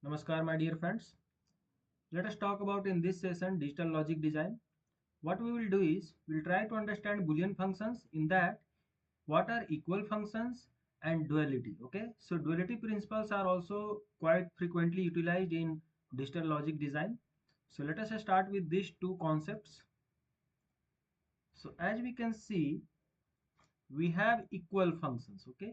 Namaskar, my dear friends. Let us talk about in this session digital logic design. What we will do is we'll try to understand Boolean functions, in that what are equal functions and duality. Okay, so duality principles are also quite frequently utilized in digital logic design. So let us start with these two concepts. So as we can see, we have equal functions. Okay,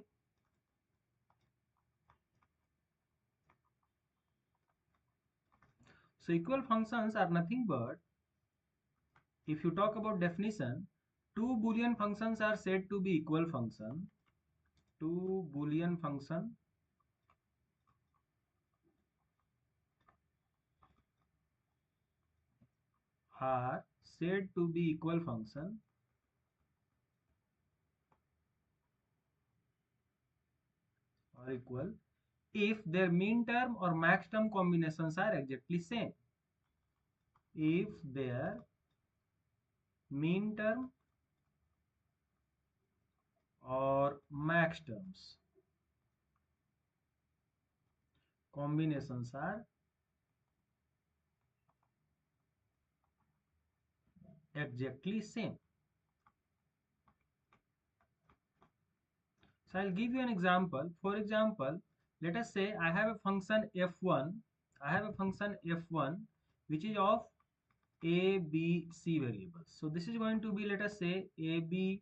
so equal functions are nothing but, if you talk about definition, two Boolean functions are said to be equal function. Two Boolean function are said to be equal function or equal if their mean term or max term combinations are exactly same. If their mean term or max terms combinations are exactly same. So I'll give you an example. For example, let us say I have a function f1. I have a function f1 which is of a, b, c variables. So this is going to be, let us say, a, b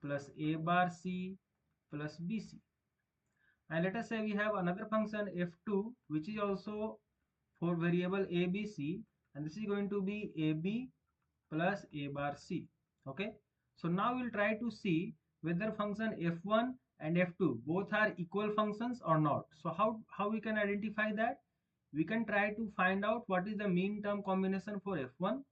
plus a bar c plus bc. And let us say we have another function f2 which is also for variable a, b, c, and this is going to be a, b plus a bar c. Okay, so now we'll try to see whether function f1 and f2 both are equal functions or not. So how we can identify that? We can try to find out what is the mean term combination for f1,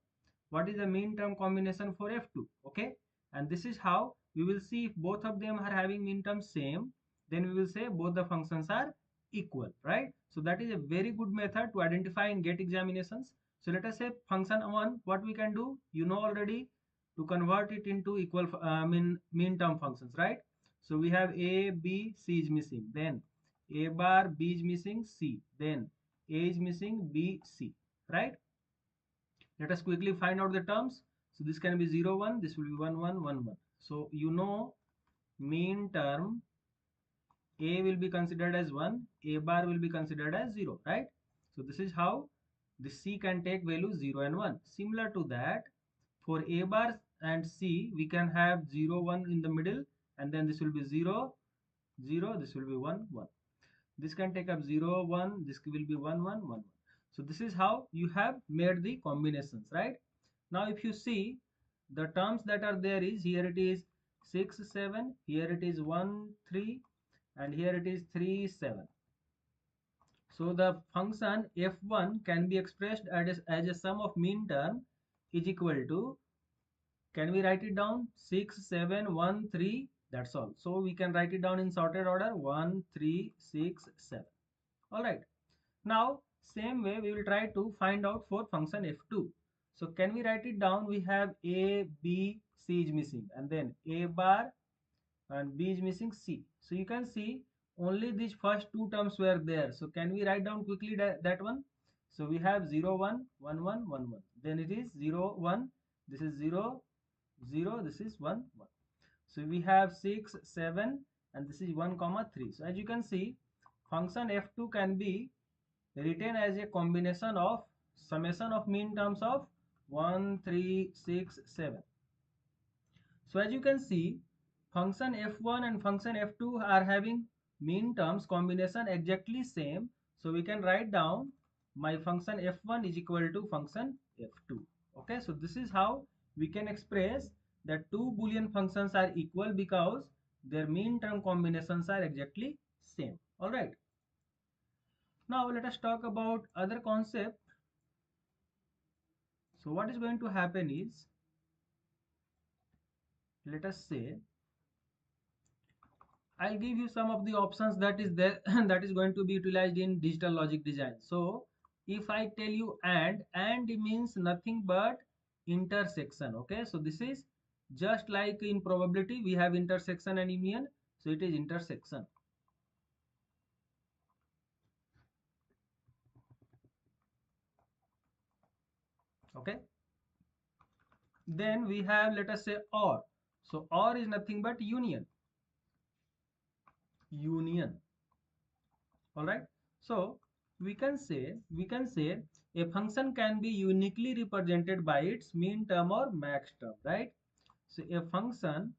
what is the mean term combination for f2. Okay, and this is how we will see if both of them are having mean terms same, then we will say both the functions are equal, right? So that is a very good method to identify in GATE examinations. So let us say function 1, what we can do, you know already, to convert it into equal mean term functions, right? So we have a, b, c is missing, then a bar, b is missing, c, then a is missing, b, c, right? Let us quickly find out the terms. So this can be 0, 1, this will be 1, 1, 1, 1. So you know mean term a will be considered as 1, a bar will be considered as 0, right? So this is how the c can take value 0 and 1. Similar to that, for a bar and c, we can have 0, 1 in the middle, and then this will be 0, 0, this will be 1, 1. This can take up 0, 1, this will be 1, 1, 1, 1. So this is how you have made the combinations, right? Now if you see the terms that are there is, here it is 6, 7, here it is 1, 3, and here it is 3, 7. So the function f1 can be expressed as a sum of mean term is equal to, can we write it down, 6, 7, 1, 3, that's all. So we can write it down in sorted order, 1, 3, 6, 7. All right. Now, same way we will try to find out for function f2. So can we write it down? We have a, b, c is missing, and then a bar and b is missing, c. So you can see only these first two terms were there. So can we write down quickly that one? So we have 0, 1, 1, 1, 1, 1. Then it is 0, 1. This is 0, 0. This is 1, 1. So we have 6, 7, and this is 1, comma 3. So as you can see, function f2 can be written as a combination of summation of mean terms of 1, 3, 6, 7. So as you can see, function f1 and function f2 are having mean terms combination exactly same. So we can write down my function f1 is equal to function f2. Okay, so this is how we can express that two Boolean functions are equal because their mean term combinations are exactly same. All right. Now let us talk about other concept. So what is going to happen is, let us say I'll give you some of the options that is there that is going to be utilized in digital logic design. So if I tell you and means nothing but intersection. Okay, so this is just like in probability we have intersection and union, so it is intersection. Okay. Then we have, let us say, or. So or is nothing but union. Union. All right. So we can say a function can be uniquely represented by its mean term or max term, right? So a function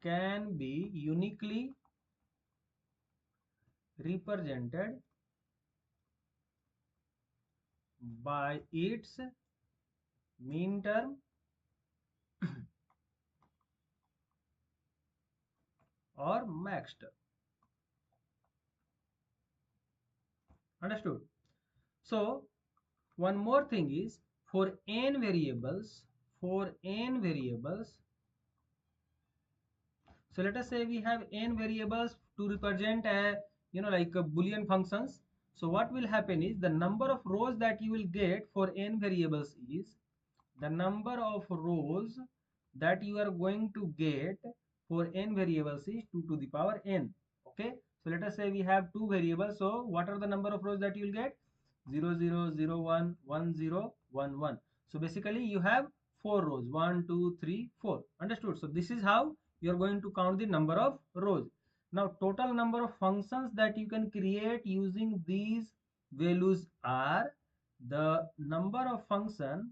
can be uniquely represented by its mean term or max term. Understood? So one more thing is, for n variables, for n variables, so let us say we have n variables to represent a, like a Boolean functions. So what will happen is, the number of rows that you will get for n variables is, the number of rows that you are going to get for n variables is 2 to the power n. Okay, so let us say we have two variables. So what are the number of rows that you will get? 0 0 0 1 1 0 1 1. So basically you have four rows, 1 2 3 4. Understood? So this is how you are going to count the number of rows. Now total number of functions that you can create using these values are, the number of function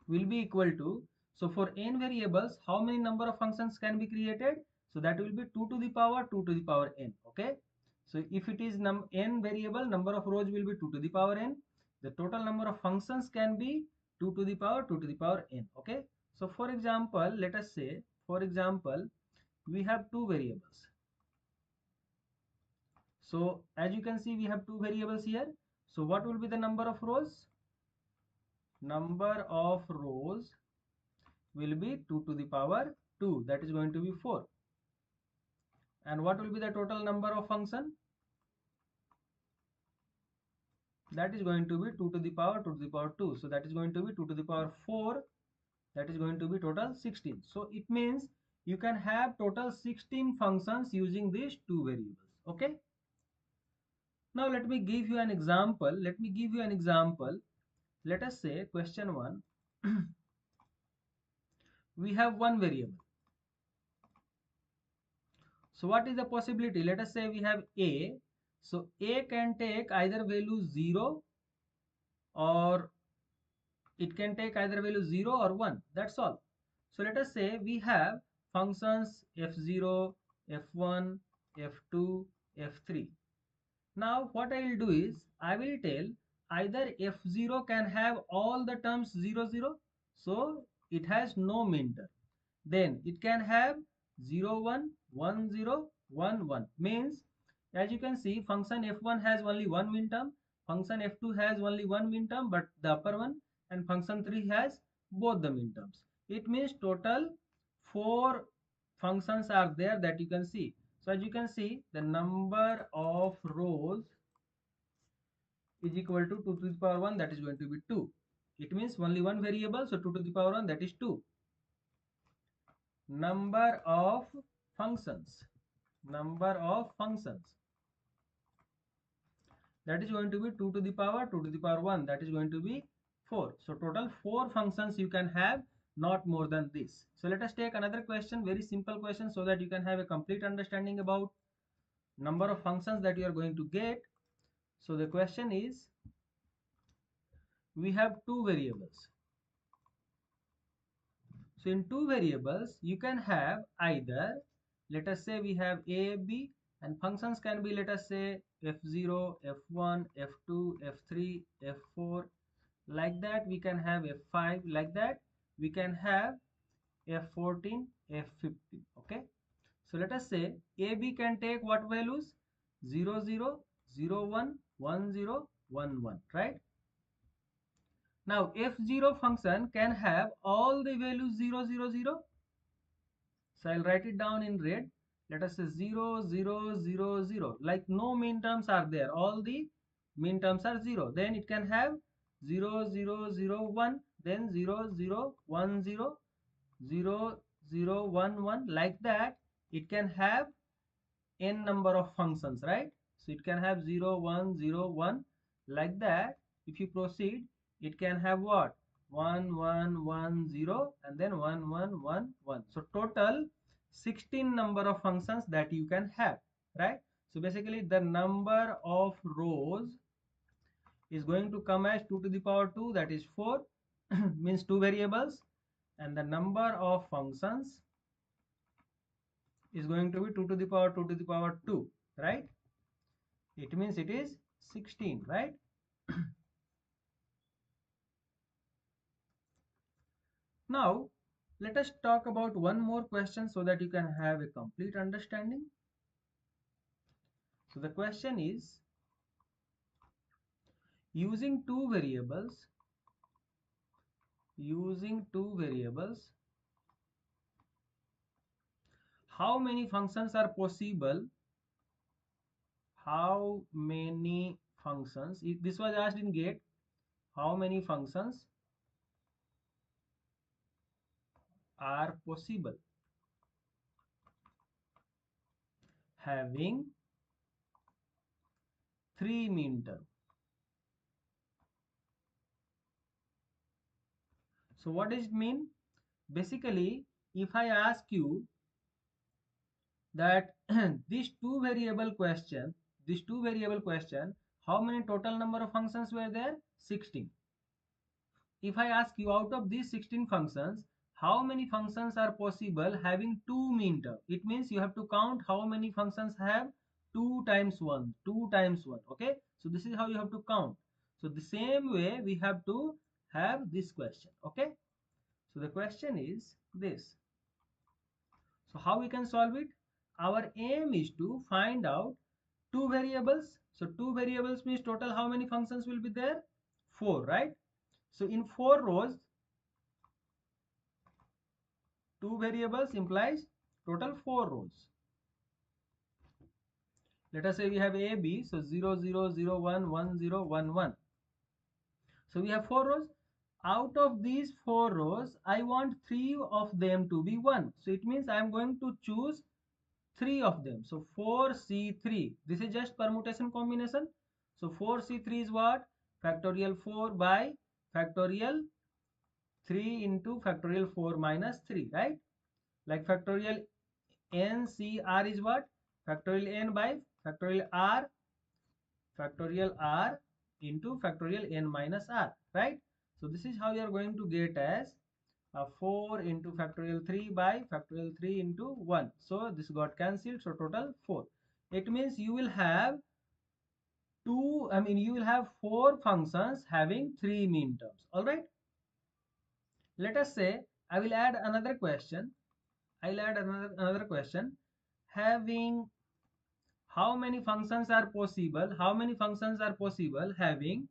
will be equal to, so for n variables, how many number of functions can be created? So that will be 2 to the power 2 to the power n. Okay, so if it is n variable, number of rows will be 2 to the power n. The total number of functions can be 2 to the power 2 to the power n. Okay, so for example, let us say, for example, we have two variables. So as you can see, we have two variables here. So what will be the number of rows? Number of rows will be 2 to the power 2, that is going to be 4. And what will be the total number of function? That is going to be 2 to the power 2 to the power 2. So that is going to be 2 to the power 4. That is going to be total 16. So it means you can have total 16 functions using these two variables. Okay. Now let me give you an example. Let us say question 1. We have one variable. So what is the possibility? Let us say we have a. So a can take either value 0, or it can take either value 0 or 1. That's all. So let us say we have functions f0, f1, f2, f3. Now what I will do is, I will tell either f0 can have all the terms 0 0, so it has no mean term. Then it can have 0 1 1 0 1 1, means as you can see, function f1 has only one mean term, function f2 has only one mean term but the upper one, and function 3 has both the mean terms. It means total 4 functions are there that you can see. So as you can see, the number of rows is equal to 2 to the power 1, that is going to be 2. It means only one variable, so 2 to the power 1, that is 2. Number of functions, that is going to be 2 to the power 2 to the power 1, that is going to be 4. So total 4 functions you can have, not more than this. So let us take another question, very simple question, so that you can have a complete understanding about number of functions that you are going to get. So the question is, we have two variables. So in two variables, you can have either, let us say we have a, b, and functions can be, let us say, f0, f1, f2, f3, f4. Like that we can have f5. Like that we can have f14, f15. Okay. So let us say ab can take what values? 0 0, 0 1, 1 0, 1 1. Right. Now f0 function can have all the values 0 0 0. So I'll write it down in red. Let us say 0 0 0 0. Like no mean terms are there. All the mean terms are 0. Then it can have 0 0 0 1. Then 0 0 1 0. 0 0 1 1. Like that it can have n number of functions, right? So it can have 0, 1, 0, 1, like that. If you proceed, it can have what? 1, 1, 1, 0, and then 1, 1, 1, 1. So total 16 number of functions that you can have, right? So basically the number of rows is going to come as 2 to the power 2, that is 4, means 2 variables, and the number of functions is going to be 2 to the power 2 to the power 2, right? It means it is 16, right? Now let us talk about one more question so that you can have a complete understanding. So the question is, using two variables, how many functions are possible? How many functions, if this was asked in gate, how many functions are possible having 3 minterm? So what does it mean? Basically, if I ask you that this two variable question, how many total number of functions were there? 16. If I ask you, out of these 16 functions, how many functions are possible having 2 minterm? It means you have to count how many functions have 2 times 1, 2 times 1. Okay, so this is how you have to count. So the same way we have to have this question. Okay, so the question is this. So how we can solve it? Our aim is to find out two variables. So two variables means total how many functions will be there? 4, right? So in 4 rows, two variables implies total 4 rows. Let us say we have a, b, so 0, 0, 0, 1, 1, 0, 1, 1. So we have 4 rows. Out of these 4 rows, I want 3 of them to be 1. So it means I am going to choose 3 of them. So 4c3. This is just permutation combination. So 4c3 is what? Factorial 4 by factorial 3 into factorial 4 minus 3, right? Like factorial ncr is what? Factorial n by factorial r into factorial n minus r, right? So this is how you are going to get as 4 into factorial 3 by factorial 3 into 1. So this got cancelled, so total 4. It means you will have you will have 4 functions having 3 minterms. All right. Let us say I will add another question. I'll add another question having how many functions are possible? How many functions are possible having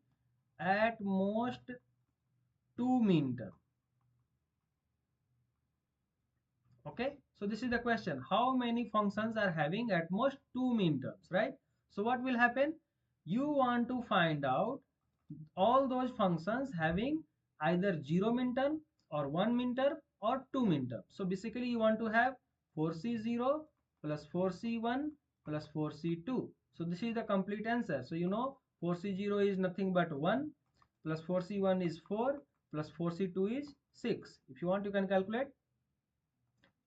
at most 2 minterms? Okay, so this is the question, how many functions are having at most 2 minterms, right? So what will happen? You want to find out all those functions having either 0 minterm or 1 minterm or 2 minterm. So basically you want to have 4c0 plus 4c1 plus 4c2. So this is the complete answer. So you know 4c0 is nothing but 1 plus 4c1 is 4 plus 4c2 is 6. If you want, you can calculate.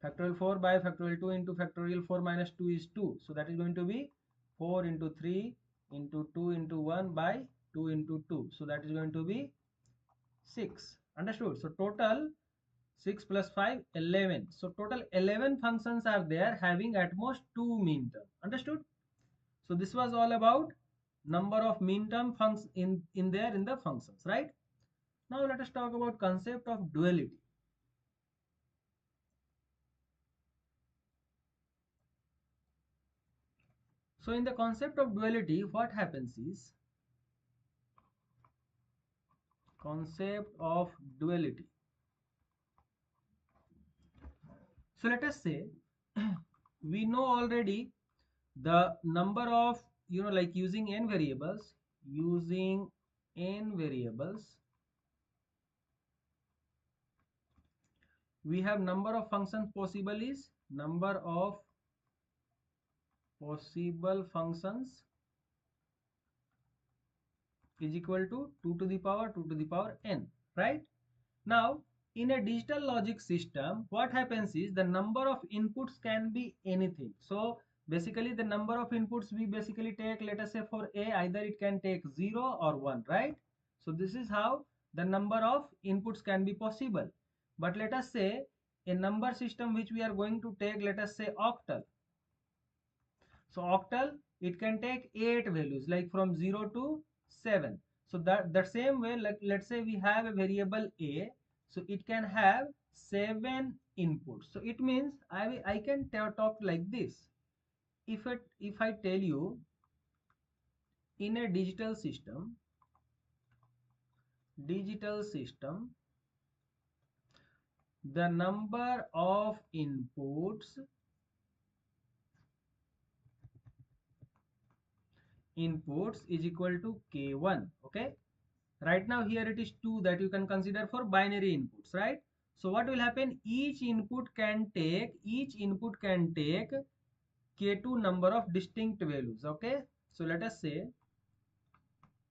Factorial 4 by factorial 2 into factorial 4 minus 2 is 2. So that is going to be 4 into 3 into 2 into 1 by 2 into 2. So that is going to be 6. Understood? So total 6 plus 5, 11. So total 11 functions are there having at most 2 minterm. Understood? So this was all about number of minterm functions in the functions, right? Now let us talk about concept of duality. So in the concept of duality, what happens is, concept of duality. So let us say we know already the number of, like using n variables, we have number of functions possible is number of possible functions is equal to 2 to the power 2 to the power n, right? Now, in a digital logic system, what happens is the number of inputs can be anything. So basically the number of inputs we basically take, let us say for A, either it can take 0 or 1, right? So this is how the number of inputs can be possible. But let us say a number system which we are going to take, let us say octal. So octal, it can take 8 values, like from 0 to 7. So that the same way, like let's say we have a variable a, so it can have 7 inputs. So it means I can talk like this. If I tell you, in a digital system, the number of inputs is equal to k1. Okay, right now here it is 2 that you can consider for binary inputs, right? So what will happen, each input can take k2 number of distinct values. Okay, so let us say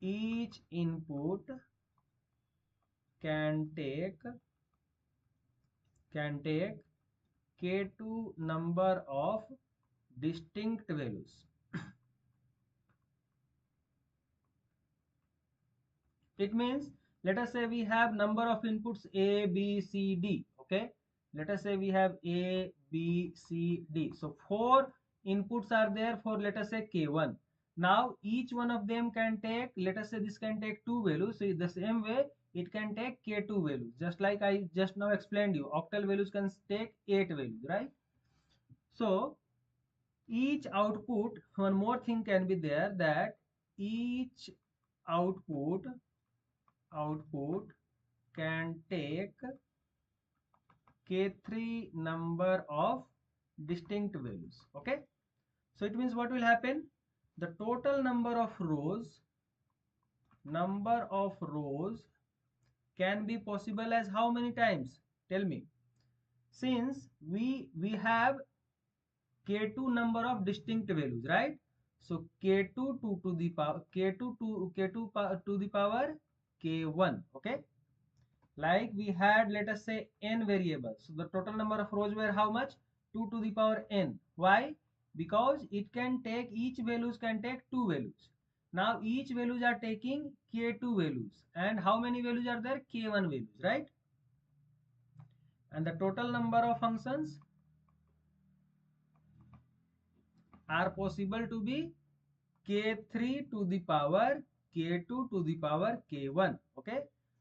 each input can take k2 number of distinct values. It means, let us say we have number of inputs a b c d. Okay, let us say we have a b c d, so 4 inputs are there for, let us say, k1. Now each one of them can take, let us say this can take 2 values, so the same way it can take k2 values, just like I just now explained you, octal values can take 8 values, right? So each output, one more thing can be there, that each output can take k3 number of distinct values. Okay, so it means what will happen, the total number of rows can be possible as how many times, tell me? Since we have k2 number of distinct values, right? So k2 to the power to the power k1. Okay, like we had, let us say, n variables, so the total number of rows were how much, 2 to the power n. Why? Because it can take, each values can take 2 values. Now each values are taking k2 values, and how many values are there, k1 values, right? And the total number of functions are possible to be k3 to the power k2 to the power k1. Okay,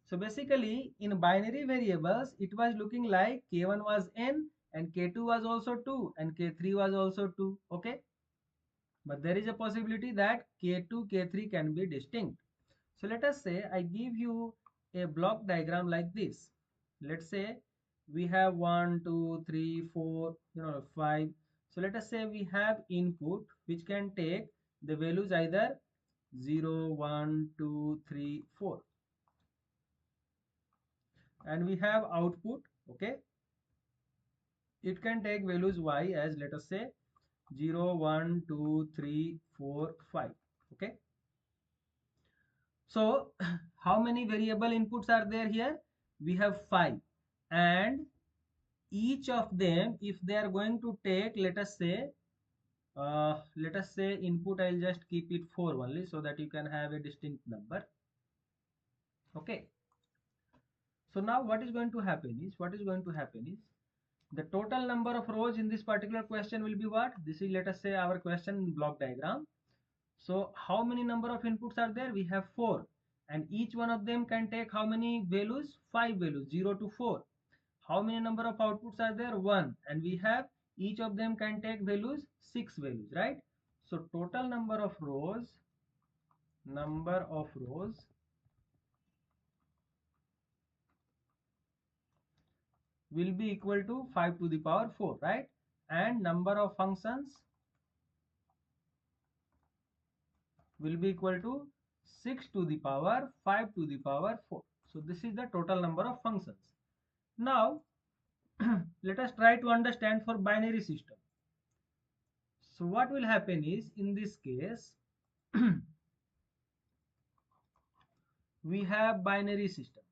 so basically in binary variables it was looking like k1 was n and k2 was also 2 and k3 was also 2. Okay, but there is a possibility that k2 k3 can be distinct. So let us say I give you a block diagram like this. Let's say we have 1 2 3 4, 5. So let us say we have input which can take the values either 0 1 2 3 4, and we have output. Okay, it can take values y as, let us say, 0 1 2 3 4 5. Okay, so how many variable inputs are there here, we have 5, and each of them, if they are going to take, let us say input, I'll just keep it 4 only so that you can have a distinct number. Okay, so now what is going to happen is the total number of rows in this particular question will be what, this is, let us say, our question block diagram. So how many number of inputs are there, we have 4, and each one of them can take how many values, 5 values, 0 to 4. How many number of outputs are there, 1, and we have, each of them can take values, 6 values, right? So total number of rows will be equal to 5 to the power 4, right? And number of functions will be equal to 6 to the power 5 to the power 4. So this is the total number of functions. Now let us try to understand for binary system. So what will happen is, in this case, we have binary system.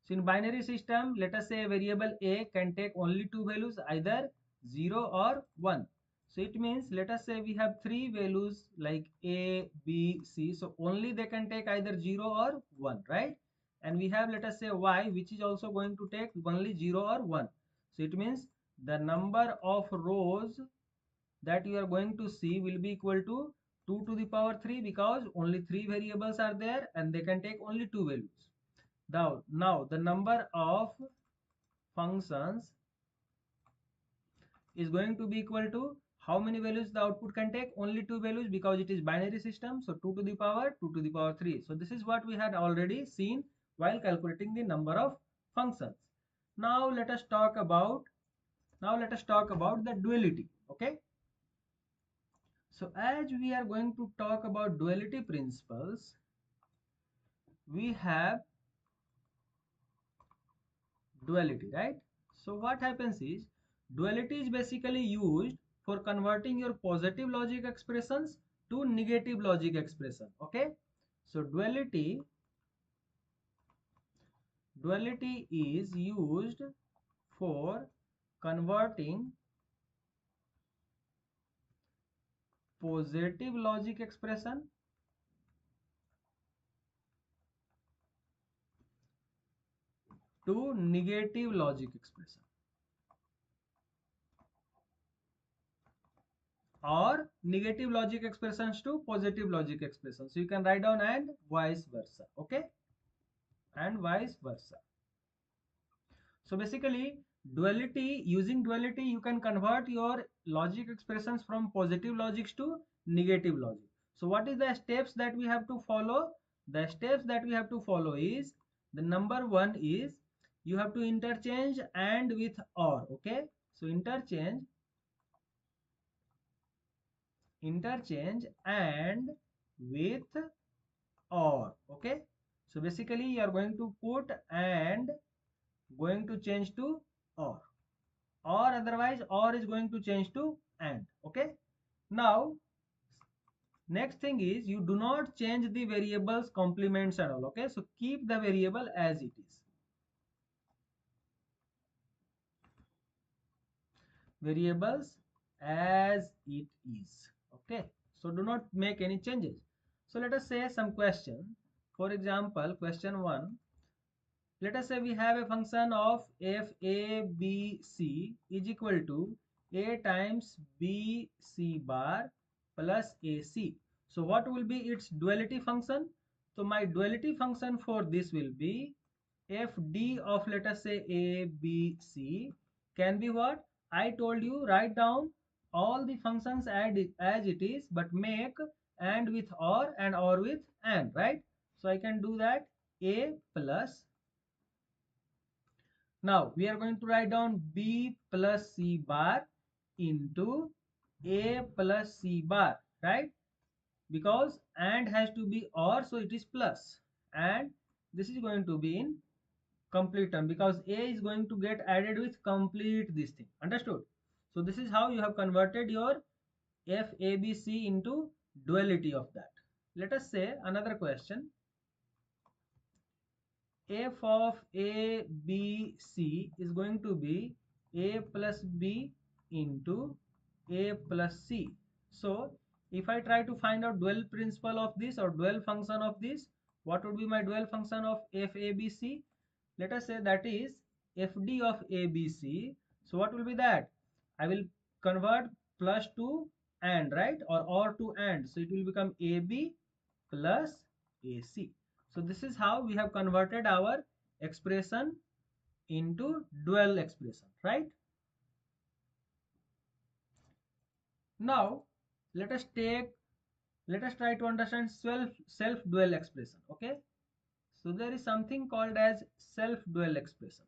So in binary system, let us say variable a can take only two values, either 0 or 1. So it means, let us say we have three values like a, b, c. So only they can take either 0 or 1, right? And we have, let us say, y, which is also going to take only 0 or 1. So it means the number of rows that you are going to see will be equal to 2 to the power 3, because only three variables are there and they can take only two values. Now the number of functions is going to be equal to how many values the output can take? Only two values, because it is binary system. So 2 to the power 2 to the power 3. So this is what we had already seen while calculating the number of functions. Now let us talk about the duality. Okay. So as we are going to talk about duality principles, we have duality, right? So what happens is, duality is basically used for converting your positive logic expressions to negative logic expression. Okay, so duality is used for converting positive logic expression to negative logic expression, or negative logic expressions to positive logic expressions. So you can write down and vice versa. Okay, and vice versa. So basically, using duality, you can convert your logic expressions from positive logics to negative logic. So what is the steps that we have to follow? The steps that we have to follow is, the number one is, you have to interchange and with or. Okay, so interchange and with or. Okay, so basically you are going to put and going to change to or otherwise or is going to change to and. Okay, now next thing is, you do not change the variables complements and all. Okay, so keep the variable as it is. Variables as it is. Okay, so do not make any changes. So let us say some question. For example, question 1, let us say we have a function of f a b c is equal to a times b c bar plus ac. So what will be its duality function? So my duality function for this will be fd of, let us say, a b c can be what? I told you, write down all the functions as it is, but make and with or and or with and, right? So I can do that. A plus, now we are going to write down b plus c bar into a plus c bar, right? Because and has to be or, so it is plus, and this is going to be in complete term, because a is going to get added with complete this thing. Understood? So this is how you have converted your fabc into duality of that. Let us say another question. F of a b c is going to be a plus b into a plus c. So if I try to find out dual principle of this or dual function of this, what would be my dual function of f a b c? Let us say that is fd of a b c. So what will be that? I will convert plus to and, right, or to and, so it will become ab plus ac. So this is how we have converted our expression into dual expression, right? Now let us try to understand self dual expression. Okay, so there is something called as self dual expression.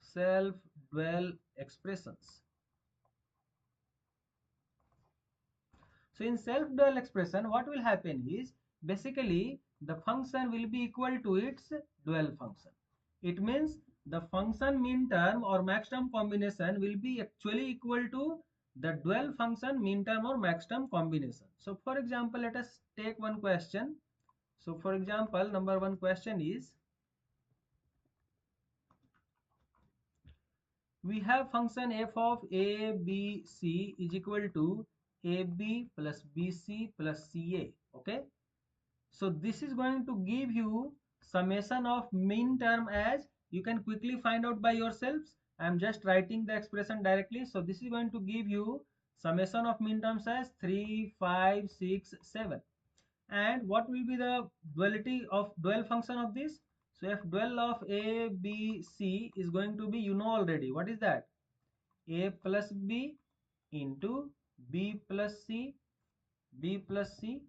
Self dual expressions. So in self dual expression, what will happen is, basically the function will be equal to its dual function. It means the function mean term or max term combination will be actually equal to the dual function mean term or max term combination. So for example, let us take one question. So for example, number one question is, we have function f of a b c is equal to ab plus bc plus ca. Okay, so this is going to give you summation of mean term, as you can quickly find out by yourselves. I am just writing the expression directly. So this is going to give you summation of mean terms as 3, 5, 6, 7. And what will be the duality of dual function of this? So if dual of a b c is going to be, you know already, what is that? A plus b into b plus c, b plus c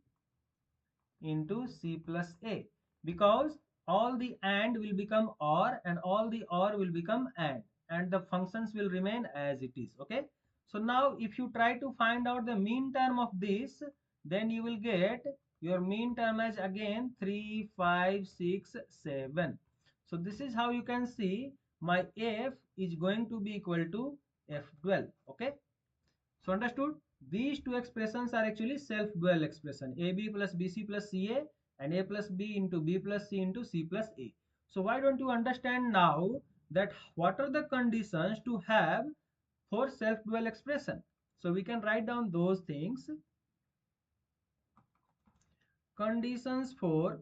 into c plus a, because all the and will become or and all the or will become and the functions will remain as it is. Okay, so now if you try to find out the mean term of this, then you will get your mean term as again 3, 5, 6, 7. So this is how you can see my f is going to be equal to f12. Okay, so understood? These two expressions are actually self-dual expression, AB plus BC plus CA and A plus B into B plus C into C plus A. So why don't you understand now that what are the conditions to have for self-dual expression? So we can write down those things. Conditions for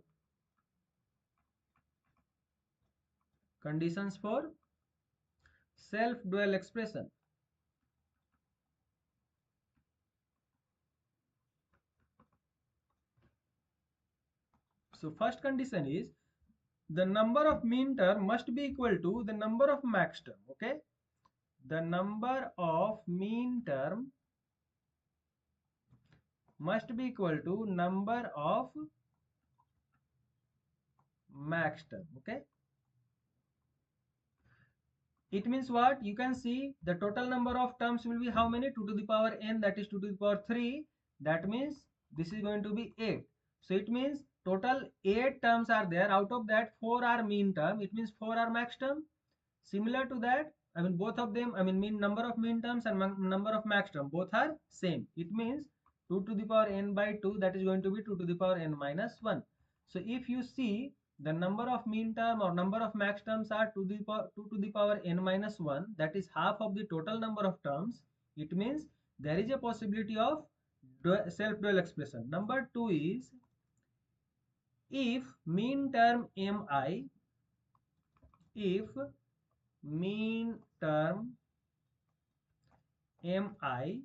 self-dual expression. So first condition is the number of mean term must be equal to the number of max term. Okay, the number of mean term must be equal to number of max term. Okay, it means what? You can see the total number of terms will be how many? 2 to the power n, that is 2 to the power 3. That means this is going to be 8. So it means total 8 terms are there. Out of that 4 are mean term, it means 4 are max term. Similar to that, I mean both of them, I mean mean number of mean terms and number of max term, both are same. It means 2 to the power n by 2, that is going to be 2 to the power n minus 1. So if you see the number of mean term or number of max terms are 2 to the power n minus 1, that is half of the total number of terms. It means there is a possibility of self-dual expression. Number 2 is, if mean term mi, if mean term mi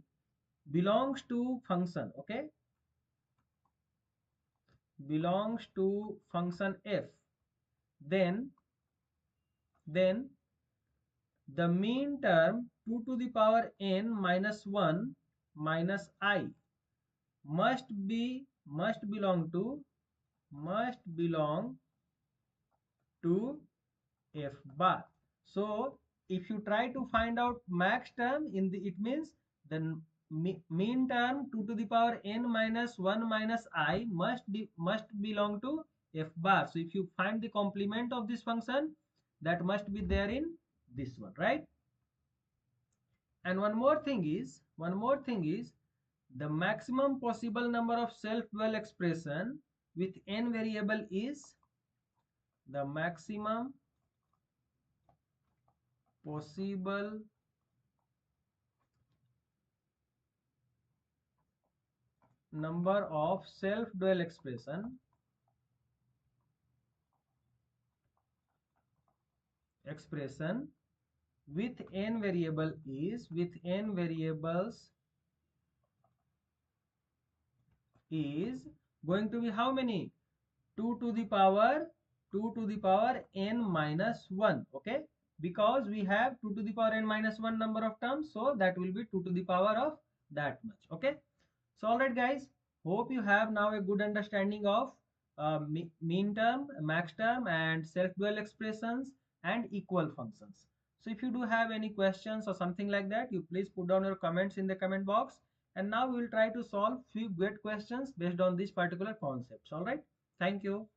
belongs to function, okay, belongs to function f, then the mean term 2 to the power n minus 1 minus I must belong to f bar. So if you try to find out max term in the, it means the mean term 2 to the power n minus 1 minus I must belong to f bar. So if you find the complement of this function, that must be there in this one, right? And one more thing is the maximum possible number of self-dual expression with n variable is the maximum possible number of self-dual expression with n variable is, with n variables is going to be how many? 2 to the power n minus 1. Okay, because we have 2 to the power n minus 1 number of terms, so that will be 2 to the power of that much. Okay, so all right guys, hope you have now a good understanding of mean term, max term and self-dual expressions and equal functions. So if you do have any questions or something like that, you please put down your comments in the comment box, and now we will try to solve few great questions based on these particular concepts. All right, thank you.